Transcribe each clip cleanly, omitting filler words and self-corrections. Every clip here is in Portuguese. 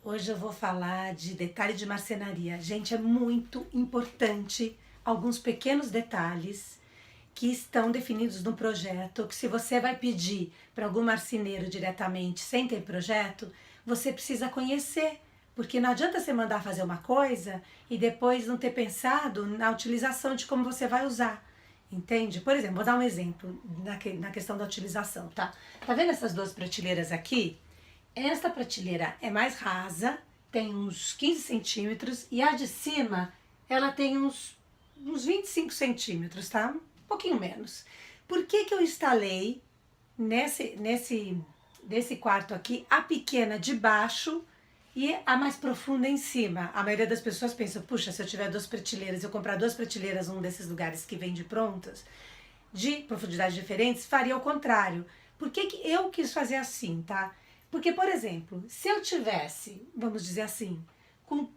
Hoje eu vou falar de detalhe de marcenaria. Gente, é muito importante alguns pequenos detalhes que estão definidos no projeto, que se você vai pedir para algum marceneiro diretamente sem ter projeto, você precisa conhecer, porque não adianta você mandar fazer uma coisa e depois não ter pensado na utilização de como você vai usar. Entende? Por exemplo, vou dar um exemplo na questão da utilização, tá? Tá vendo essas duas prateleiras aqui? Esta prateleira é mais rasa, tem uns 15 centímetros, e a de cima, ela tem uns 25 centímetros, tá? Um pouquinho menos. Por que que eu instalei nesse quarto aqui a pequena de baixo e a mais profunda em cima? A maioria das pessoas pensa, puxa, se eu tiver duas prateleiras, eu comprar duas prateleiras num desses lugares que vende prontas, de profundidades diferentes, faria o contrário. Por que que eu quis fazer assim, tá? Porque, por exemplo, se eu tivesse, vamos dizer assim, com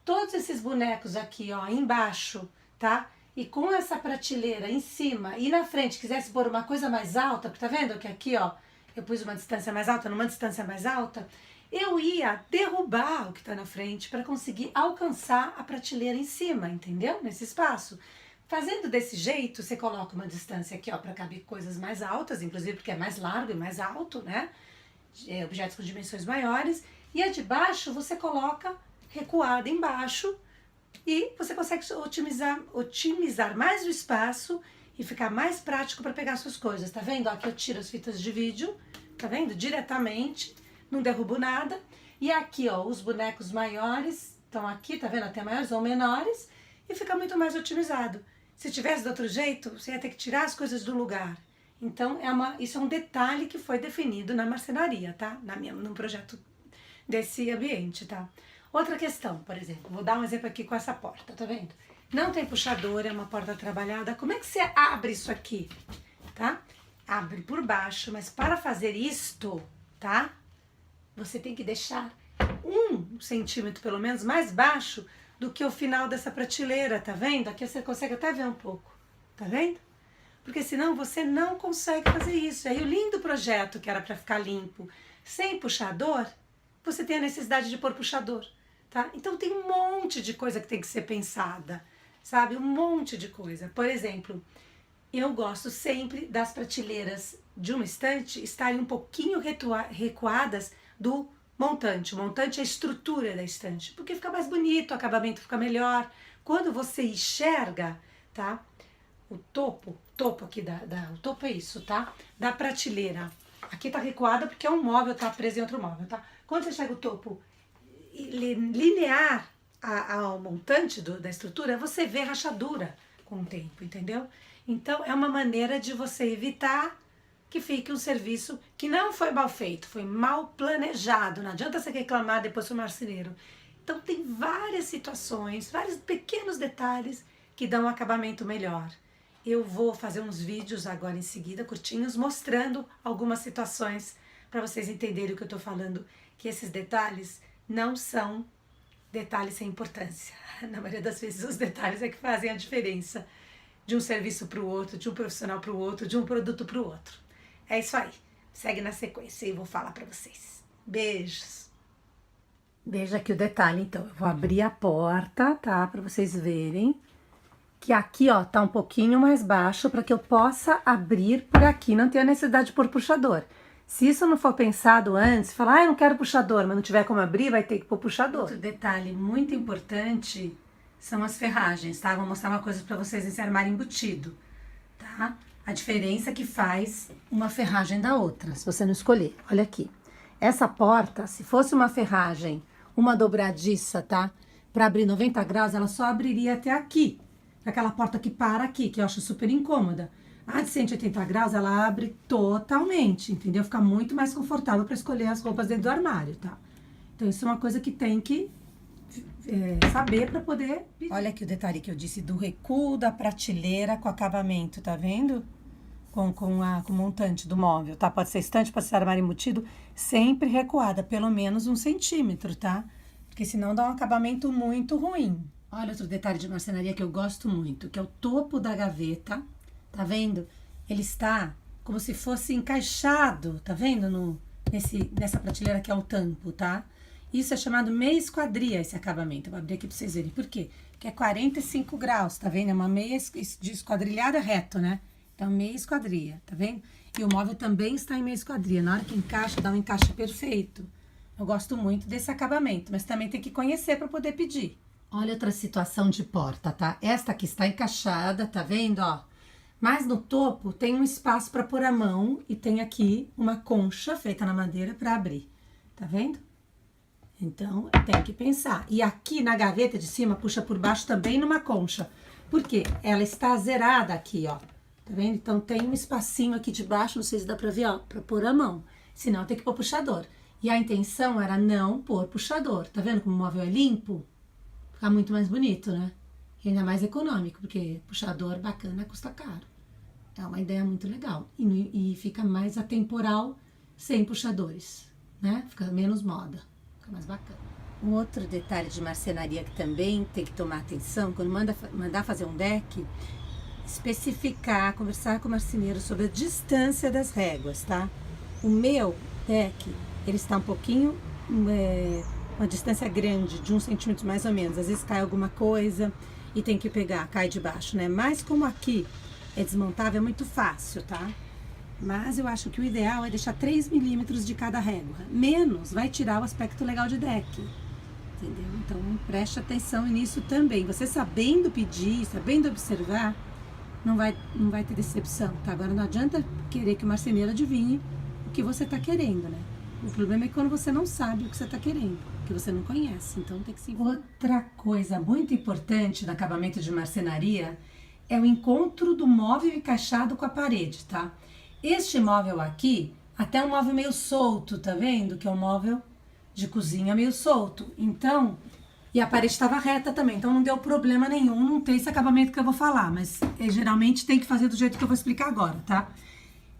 todos esses bonecos aqui, ó, embaixo, tá? E com essa prateleira em cima e na frente, quisesse pôr uma coisa mais alta, tá vendo que aqui, ó, eu pus uma distância mais alta, numa distância mais alta, eu ia derrubar o que tá na frente para conseguir alcançar a prateleira em cima, entendeu? Nesse espaço. Fazendo desse jeito, você coloca uma distância aqui, ó, para caber coisas mais altas, inclusive porque é mais largo e mais alto, né? Objetos com dimensões maiores, e a de baixo você coloca recuada embaixo e você consegue otimizar mais o espaço e ficar mais prático para pegar suas coisas, tá vendo? Aqui eu tiro as fitas de vídeo, tá vendo? Diretamente, não derrubo nada. E aqui, ó, os bonecos maiores estão aqui, tá vendo? Até maiores ou menores, e fica muito mais otimizado. Se tivesse de outro jeito, você ia ter que tirar as coisas do lugar. Então, isso é um detalhe que foi definido na marcenaria, tá? No projeto desse ambiente, tá? Outra questão, por exemplo, vou dar um exemplo aqui com essa porta, tá vendo? Não tem puxador, é uma porta trabalhada. Como é que você abre isso aqui, tá? Abre por baixo, mas para fazer isto, tá? Você tem que deixar 1 centímetro, pelo menos, mais baixo do que o final dessa prateleira, tá vendo? Aqui você consegue até ver um pouco, tá vendo? Porque senão você não consegue fazer isso. Aí o lindo projeto que era para ficar limpo, sem puxador, você tem a necessidade de pôr puxador, tá? Então tem um monte de coisa que tem que ser pensada, sabe? Um monte de coisa. Por exemplo, eu gosto sempre das prateleiras de uma estante estarem um pouquinho recuadas do montante. O montante é a estrutura da estante, porque fica mais bonito, o acabamento fica melhor. Quando você enxerga, tá? O topo aqui o topo é isso, tá? Da prateleira. Aqui tá recuada porque é um móvel, tá preso em outro móvel, tá? Quando você chega o topo linear ao montante da estrutura, você vê rachadura com o tempo, entendeu? Então, é uma maneira de você evitar que fique um serviço que não foi mal feito, foi mal planejado. Não adianta você reclamar depois pro marceneiro. Então, tem várias situações, vários pequenos detalhes que dão um acabamento melhor. Eu vou fazer uns vídeos agora em seguida, curtinhos, mostrando algumas situações para vocês entenderem o que eu estou falando, que esses detalhes não são detalhes sem importância. Na maioria das vezes, os detalhes é que fazem a diferença de um serviço para o outro, de um profissional para o outro, de um produto para o outro. É isso aí. Segue na sequência e vou falar para vocês. Beijos! Veja aqui o detalhe, então. Eu vou abrir a porta, tá? Para vocês verem que aqui, ó, tá um pouquinho mais baixo para que eu possa abrir por aqui, não tenho necessidade de pôr puxador. Se isso não for pensado antes, falar, eu não quero puxador, mas não tiver como abrir, vai ter que pôr puxador. Outro detalhe muito importante são as ferragens, tá? Vou mostrar uma coisa para vocês nesse armário embutido, tá? A diferença que faz uma ferragem da outra, se você não escolher. Olha aqui. Essa porta, se fosse uma ferragem, uma dobradiça, tá? Para abrir 90 graus, ela só abriria até aqui. Aquela porta que para aqui, que eu acho super incômoda. A de 180 graus, ela abre totalmente, entendeu? Fica muito mais confortável para escolher as roupas dentro do armário, tá? Então, isso é uma coisa que tem que saber para poder... Olha aqui o detalhe que eu disse do recuo da prateleira com acabamento, tá vendo? Com o montante do móvel, tá? Pode ser estante, pode ser armário embutido, sempre recuada, pelo menos 1 centímetro, tá? Porque senão dá um acabamento muito ruim. Olha outro detalhe de marcenaria que eu gosto muito, que é o topo da gaveta, tá vendo? Ele está como se fosse encaixado, tá vendo? Nessa prateleira que é o tampo, tá? Isso é chamado meia esquadria, esse acabamento. Eu vou abrir aqui para vocês verem. Por quê? Porque é 45 graus, tá vendo? É uma meia de esquadrilhada reto, né? Então, meia esquadria, tá vendo? E o móvel também está em meia esquadria. Na hora que encaixa, dá um encaixe perfeito. Eu gosto muito desse acabamento, mas também tem que conhecer para poder pedir. Olha outra situação de porta, tá? Esta aqui está encaixada, tá vendo, ó? Mas no topo tem um espaço para pôr a mão e tem aqui uma concha feita na madeira para abrir, tá vendo? Então, tem que pensar. E aqui na gaveta de cima, puxa por baixo também numa concha. Por quê? Ela está zerada aqui, ó. Tá vendo? Então, tem um espacinho aqui de baixo, não sei se dá pra ver, ó, pra pôr a mão. Senão, tem que pôr puxador. E a intenção era não pôr puxador. Tá vendo como o móvel é limpo? Fica muito mais bonito, né? E ainda mais econômico, porque puxador bacana custa caro. É uma ideia muito legal. E fica mais atemporal sem puxadores, né? Fica menos moda. Mais bacana. Um outro detalhe de marcenaria que também tem que tomar atenção, quando mandar fazer um deck, especificar, conversar com o marceneiro sobre a distância das réguas, tá? O meu deck, ele está um pouquinho, uma distância grande, de 1 centímetro mais ou menos. Às vezes cai alguma coisa e tem que pegar, cai de baixo, né? Mas como aqui é desmontável, é muito fácil, tá? Mas eu acho que o ideal é deixar 3 milímetros de cada régua. Menos vai tirar o aspecto legal de deck. Entendeu? Então, preste atenção nisso também. Você sabendo pedir, sabendo observar, não vai ter decepção, tá? Agora, não adianta querer que o marceneiro adivinhe o que você tá querendo, né? O problema é quando você não sabe o que você tá querendo, que você não conhece. Então, tem que se... Outra coisa muito importante no acabamento de marcenaria é o encontro do móvel encaixado com a parede, tá? Este móvel aqui, até um móvel meio solto, tá vendo? Que é um móvel de cozinha meio solto. Então, e a parede estava reta também, então não deu problema nenhum, não tem esse acabamento que eu vou falar, mas geralmente tem que fazer do jeito que eu vou explicar agora, tá?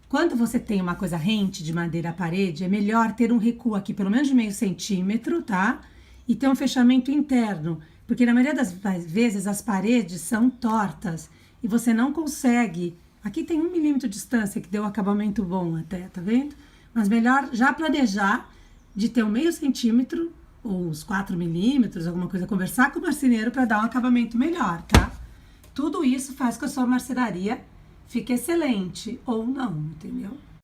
Quando você tem uma coisa rente de madeira à parede, é melhor ter um recuo aqui pelo menos de meio centímetro, tá? E ter um fechamento interno, porque na maioria das vezes as paredes são tortas e você não consegue... Aqui tem 1 milímetro de distância, que deu um acabamento bom até, tá vendo? Mas melhor já planejar de ter um meio centímetro, ou uns 4 milímetros, alguma coisa, conversar com o marceneiro para dar um acabamento melhor, tá? Tudo isso faz com que a sua marcenaria fique excelente, ou não, entendeu?